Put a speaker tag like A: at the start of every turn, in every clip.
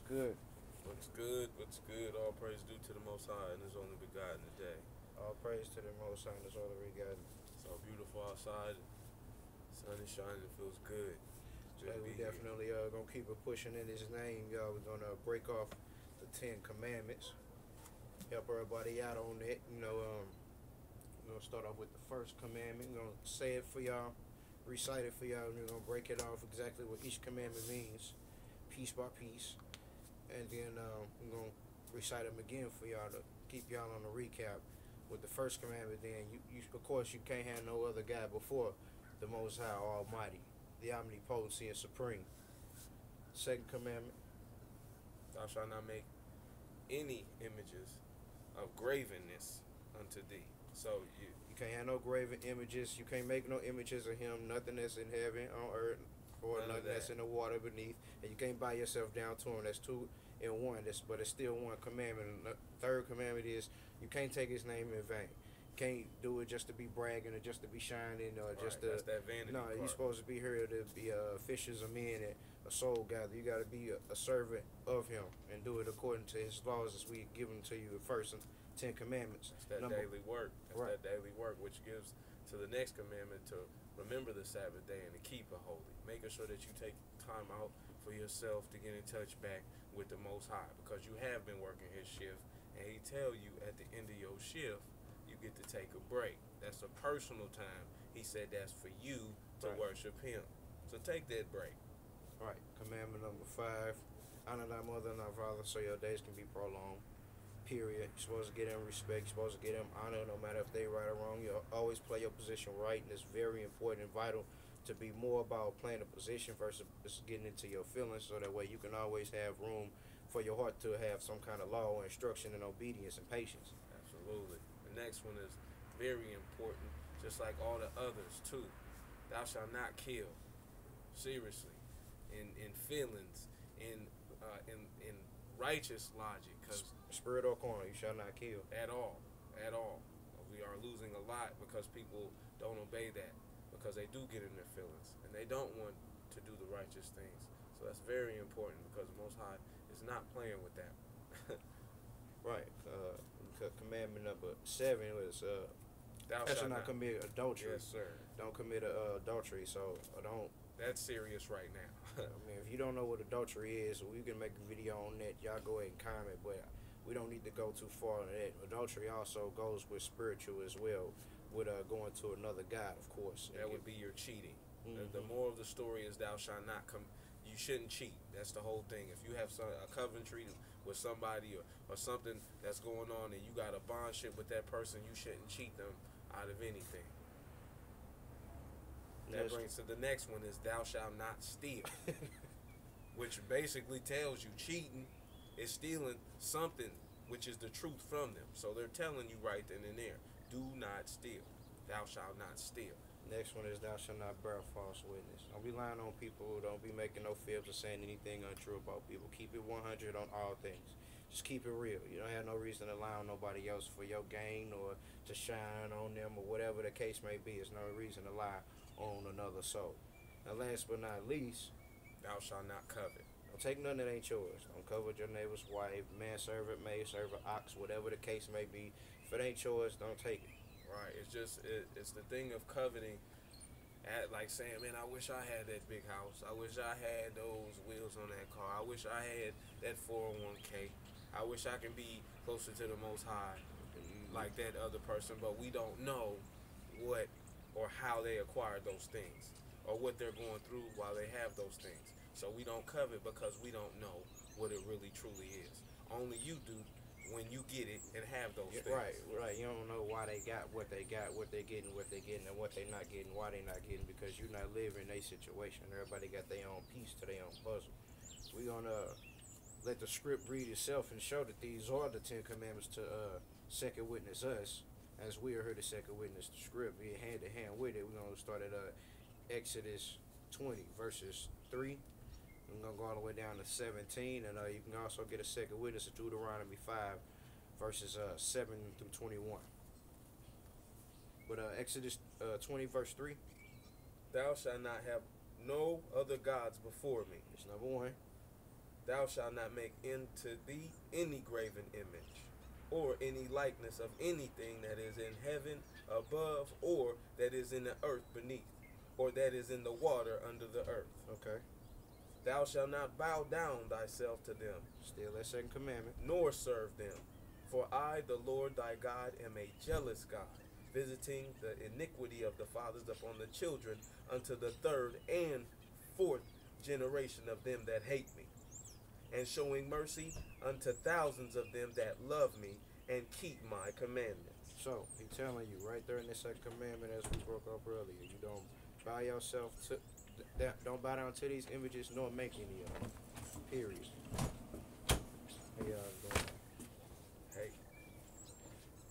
A: good?
B: What's good? What's good? All praise due to the Most High and His only begotten today.
A: All praise to the Most High and His only begotten.
B: It's all beautiful outside. Sun is shining. It feels good. Good
A: Today
B: to
A: we
B: be here.
A: definitely gonna keep it pushing in His name, y'all. We're gonna break off the Ten Commandments. Help everybody out on that. We're gonna start off with the first commandment. We're gonna say it for y'all, recite it for y'all, and we're gonna break it off exactly what each commandment means, piece by piece, and then we're gonna recite them again for y'all to keep y'all on the recap. With the first commandment, then you of course you can't have no other God before the Most High Almighty, the omnipotency and supreme. Second commandment.
B: Thou shalt not make any images of gravenness unto thee. So
A: You can't have no graven images. You can't make no images of him. Nothing that's in heaven, on earth, or
B: none of
A: nothing that's
B: that.
A: in the water beneath. And you can't buy yourself down to him. That's two in one. But it's still one commandment. And the third commandment is you can't take his name in vain. You can't do it just to be bragging or just to be shining or
B: Right.
A: just to.
B: That's that vanity
A: No, you're
B: part.
A: supposed to be here to be fishers of men and a soul gatherer. You got to be a servant of him and do it according to his laws as we give them to you first in Ten Commandments.
B: That's that
A: Number
B: daily work. That's
A: Right.
B: that daily work, which gives to the next commandment to remember the Sabbath day and to keep it holy. Making sure that you take time out for yourself to get in touch back with the Most High, because you have been working his shift, and he tell you at the end of your shift you get to take a break. That's a personal time. He said that's for you to
A: Right.
B: worship him. So take that break.
A: Right. Commandment number 5. Honor thy mother and thy father so your days can be prolonged. Period. You're supposed to get them respect. You're supposed to get them honor no matter if they right or wrong. You always play your position right, and it's very important and vital to be more about playing a position versus just getting into your feelings, so that way you can always have room for your heart to have some kind of law or instruction and obedience and patience.
B: Absolutely. The next one is very important, just like all the others too. Thou shalt not kill. Seriously, in feelings, in righteous logic, because
A: Spirit or corner, you shall not kill.
B: at all, we are losing a lot because people don't obey that, because they do get in their feelings and they don't want to do the righteous things. So that's very important, because the Most High is not playing with that.
A: Right. Commandment number 7 was
B: Thou
A: thou
B: shalt
A: shalt not
B: not.
A: commit adultery.
B: Yes, sir.
A: Don't commit adultery. So don't.
B: That's serious right now.
A: I mean, if you don't know what adultery is, we can make a video on that. Y'all go ahead and comment, but we don't need to go too far on that. Adultery also goes with spiritual as well, with going to another god, of course.
B: That would be your cheating. The
A: Mhm.
B: moral of the story is thou shalt not come. You shouldn't cheat. That's the whole thing. If you have a covenantry with somebody, or something that's going on, and you got a bondship with that person, you shouldn't cheat them out of anything. That
A: Yes.
B: brings to the next one is thou shalt not steal, which basically tells you cheating is stealing something which is the truth from them. So they're telling you right then and there, do not steal. Thou shalt not steal.
A: Next one is thou shalt not bear false witness. Don't be lying on people. Don't be making no fibs or saying anything untrue about people. Keep it 100 on all things. Just keep it real. You don't have no reason to lie on nobody else for your gain or to shine on them or whatever the case may be. There's no reason to lie on another soul. Now, last but not least,
B: Thou shalt not covet.
A: don't take nothing that ain't yours. Don't covet your neighbor's wife, manservant, maidservant, ox, whatever the case may be. If it ain't yours, don't take it.
B: Right. It's the thing of coveting. Like saying, man, I wish I had that big house. I wish I had those wheels on that car. I wish I had that 401k. I wish I can be closer to the Most High like that other person, but we don't know what or how they acquired those things, or what they're going through while they have those things. So we don't covet because we don't know what it really truly is. Only you do when you get it and have those
A: Yeah,
B: things.
A: right, right. You don't know why they got, what they got, what they getting, and what they not getting, why they not getting, because you're not living their situation. Everybody got their own piece to their own puzzle. We gonna let the script read itself and show that these are the Ten Commandments to second witness us, as we are here to second witness the script. Be hand to hand with it. We're gonna start at Exodus 20 verses 3. We're gonna go all the way down to 17, and you can also get a second witness of Deuteronomy 5 verses 7 through 21. But Exodus 20 verse 3
B: Thou shalt not have no other gods before me.
A: is number 1.
B: Thou shalt not make unto thee any graven image, or any likeness of anything that is in heaven above, or that is in the earth beneath, or that is in the water under the earth.
A: Okay.
B: Thou shalt not bow down thyself to them,
A: Still that second commandment.
B: nor serve them. For I, the Lord thy God, am a jealous God, visiting the iniquity of the fathers upon the children unto the third and fourth generation of them that hate me, and showing mercy unto thousands of them that love me and keep my commandments.
A: So he telling you right there in the second commandment, as we broke up earlier, you don't bow yourself to, don't bow down to these images nor make any of them. Period. Hey,
B: Hey,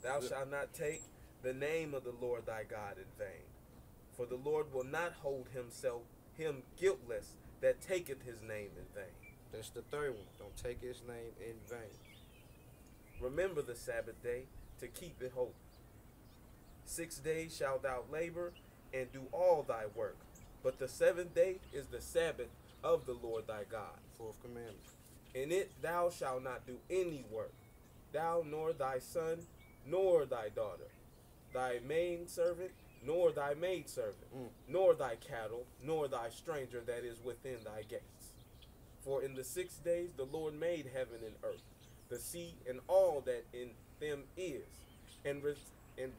B: thou shalt not take the name of the Lord thy God in vain, for the Lord will not hold him guiltless that taketh his name in vain.
A: that's the third one. Don't take his name in vain.
B: Remember the Sabbath day to keep it holy. 6 days shalt thou labor and do all thy work, but the seventh day is the Sabbath of the Lord thy God.
A: Fourth commandment.
B: In it thou shalt not do any work, thou nor thy son, nor thy daughter, thy maidservant, nor thy maidservant, nor thy cattle, nor thy stranger that is within thy gates. For in the 6 days the Lord made heaven and earth, the sea and all that in them is, and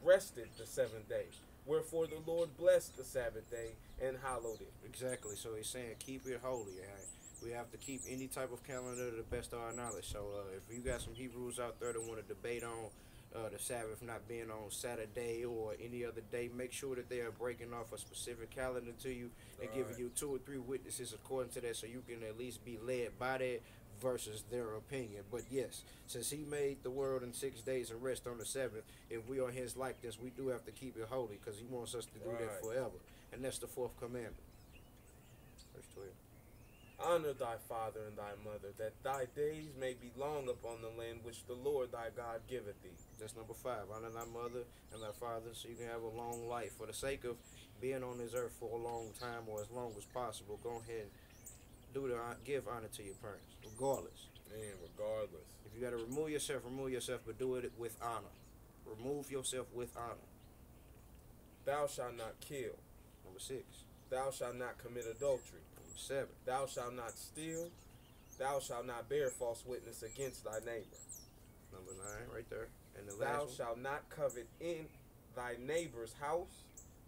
B: rested the seventh day. Wherefore the Lord blessed the Sabbath day and hallowed it.
A: Exactly. So he's saying keep it holy. Right? We have to keep any type of calendar to the best of our knowledge. So if you got some Hebrews out there that want to debate on the Sabbath not being on Saturday or any other day, make sure that they are breaking off a specific calendar to you and giving you 2 or 3 witnesses according to that, so you can at least be led by that versus their opinion. But yes, since he made the world in 6 days and rest on the seventh, if we are his likeness, we do have to keep it holy because he wants us to do that forever. And that's the fourth commandment. Verse 12.
B: Honor thy father and thy mother, that thy days may be long upon the land which the Lord thy God giveth thee.
A: That's number 5. Honor thy mother and thy father so you can have a long life. For the sake of being on this earth for a long time or as long as possible, go ahead and give honor to your parents, regardless.
B: Man, regardless.
A: If you got to remove yourself, but do it with honor. Remove yourself with honor.
B: Thou shalt not kill.
A: Number 6.
B: Thou shalt not commit adultery.
A: Number 7.
B: Thou shalt not steal. Thou shalt not bear false witness against thy neighbor.
A: Number 9, right there. And the
B: Thou
A: last one.
B: shalt not covet in thy neighbor's house.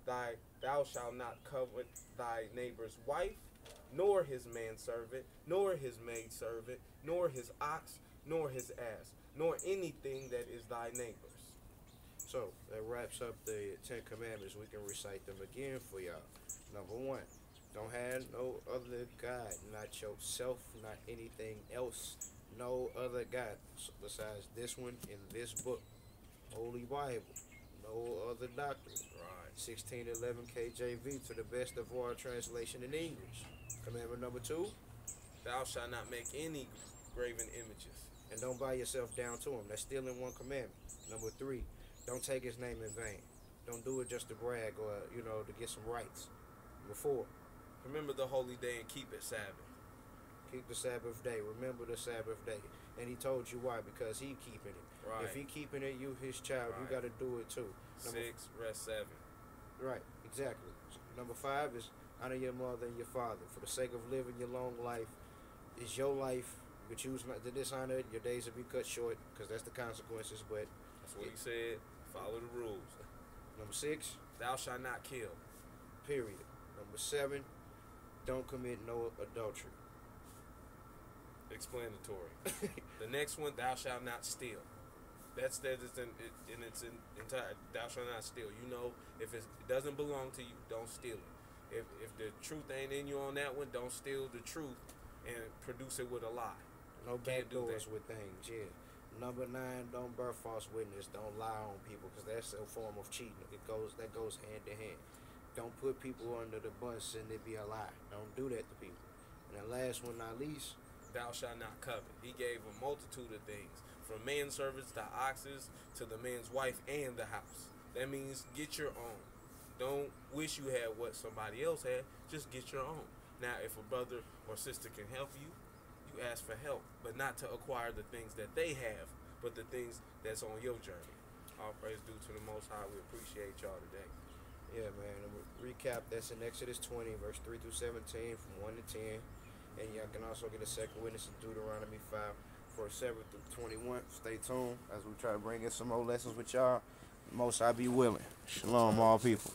B: Thou shalt not covet thy neighbor's wife, nor his manservant, nor his maidservant, nor his ox, nor his ass, nor anything that is thy neighbor's.
A: So that wraps up the 10 commandments. We can recite them again for y'all. Number 1, don't have no other God, not yourself, not anything else. No other God besides this one in this book, Holy Bible. No other doctrine.
B: Right.
A: 1611 KJV to the best of our translation in English. Commandment number 2,
B: Thou shalt not make any graven images.
A: and don't bow yourself down to him. That's still in one commandment. Number 3, don't take his name in vain. Don't do it just to brag or, to get some rights. Number 4,
B: Remember the holy day and keep it Sabbath.
A: keep the Sabbath day. Remember the Sabbath day. And he told you why, because he keeping it.
B: Right.
A: If he keeping it, you his child, you
B: Right.
A: got to do it too.
B: 6, rest 7.
A: Right, exactly. Number 5 is honor your mother and your father. For the sake of living your long life, it's your life. You can choose not to dishonor it. Your days will be cut short because that's the consequences. But
B: That's what he said. Follow the rules.
A: number 6,
B: Thou shalt not kill.
A: period. Number 7, don't commit no adultery.
B: Explanatory. The next one, thou shalt not steal. That's in its entire. Thou shalt not steal. If it doesn't belong to you, don't steal it. If the truth ain't in you on that one, don't steal the truth and produce it with a lie.
A: No
B: Can't do
A: backdoors
B: that.
A: with things, yeah. Number 9, don't bear false witness. Don't lie on people because that's a form of cheating. That goes hand in hand. Don't put people under the bus and it be a lie. Don't do that to people. And the last one, not least,
B: Thou shalt not covet. He gave a multitude of things, from manservants to oxes to the man's wife and the house. That means get your own. Don't wish you had what somebody else had. Just get your own. Now, if a brother or sister can help you, you you ask for help, but not to acquire the things that they have, but the things that's on your journey. All praise due to the Most High. We appreciate y'all today.
A: Yeah, man. And recap, that's in Exodus 20, verse 3 through 17, from 1 to 10. And y'all can also get a second witness in Deuteronomy 5, for 7 through 21. Stay tuned as we try to bring in some more lessons with y'all. Most I be willing. Shalom, all people.